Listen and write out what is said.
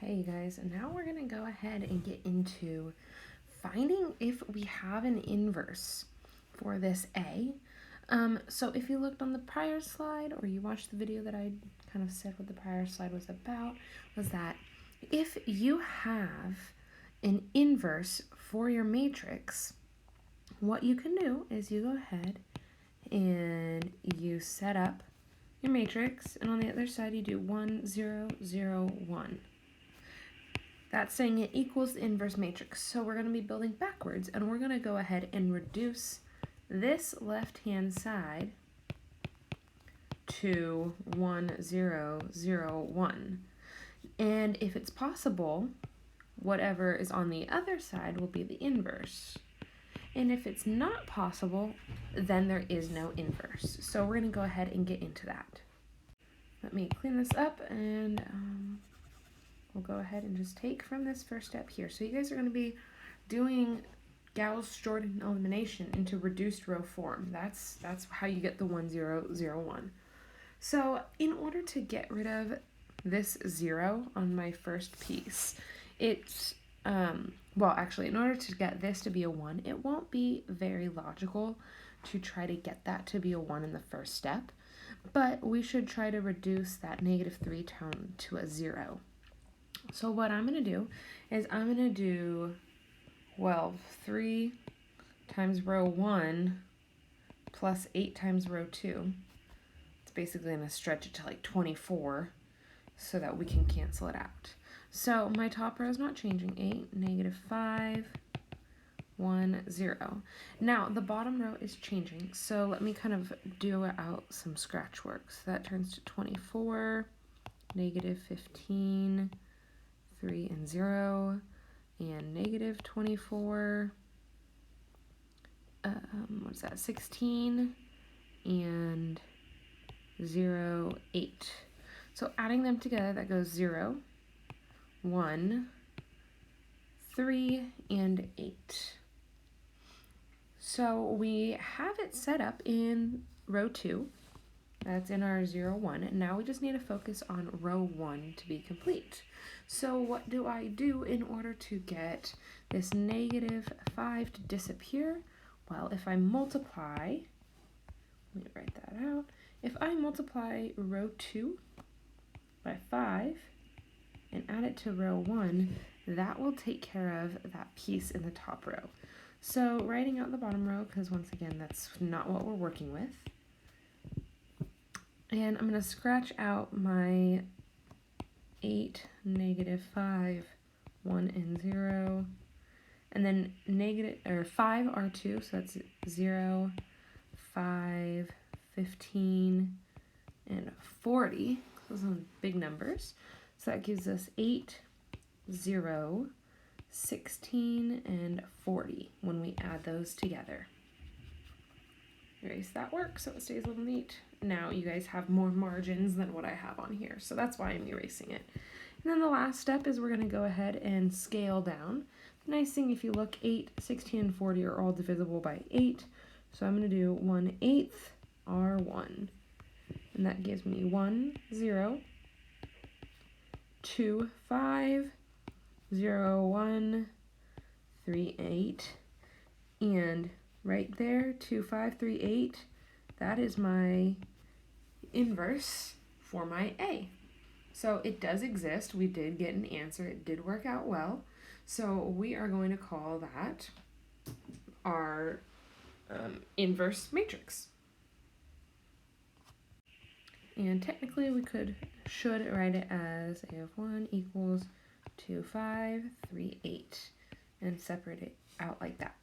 Okay, you guys, and now we're going to go ahead and get into finding if we have an inverse for this A. So if you looked on the prior slide or you watched the video that I kind of said what the prior slide was about, was that if you have an inverse for your matrix, what you can do is you go ahead and you set up your matrix, and on the other side you do 1, 0, 0, 1. That's saying it equals the inverse matrix. So we're going to be building backwards, and we're going to go ahead and reduce this left-hand side to 1, 0, 0, 1. And if it's possible, whatever is on the other side will be the inverse. And if it's not possible, then there is no inverse. So we're going to go ahead and get into that. Let me clean this up, and we'll go ahead and just take from this first step here. So you guys are going to be doing Gauss-Jordan elimination into reduced row form. That's how you get the 1, 0, 0, 1. So in order to get rid of this 0 on my first piece, it's, well, actually, in order to get this to be a 1, it won't be very logical to try to get that to be a 1 in the first step, but we should try to reduce that -3 down to a 0. So what I'm going to do is I'm going to do, well, 3 times row 1 plus 8 times row 2. It's basically going to stretch it to like 24 so that we can cancel it out. So my top row is not changing. 8, -5, 1, 0. Now the bottom row is changing, so let me kind of do out some scratch work. So that turns to 24, -15, 3 and 0, and -24, what's that, 16, and 0, 8. So adding them together, that goes 0, 1, 3, and 8. So we have it set up in row 2. That's in our 0, 1. And now we just need to focus on row 1 to be complete. So what do I do in order to get this -5 to disappear? Well, if I multiply, let me write that out. If I multiply row 2 by 5 and add it to row 1, that will take care of that piece in the top row. So writing out the bottom row, because once again, that's not what we're working with. And I'm going to scratch out my 8, -5, 1, and 0. And then 5 are 2, so that's 0, 5, 15, and 40. Those are big numbers. So that gives us 8, 0, 16, and 40 when we add those together. Erase that work so it stays a little neat. Now you guys have more margins than what I have on here, so that's why I'm erasing it. And then the last step is we're going to go ahead and scale down. The nice thing, if you look, 8, 16, and 40 are all divisible by 8, so I'm going to do 1/8 R1, and that gives me 1, 0, 2, 5, 0, 1, 3, 8, and right there, 2, 5, 3, 8, that is my inverse for my A. So it does exist. We did get an answer. It did work out well. So we are going to call that our inverse matrix. And technically we should write it as A of 1 equals 2, 5, 3, 8 and separate it out like that.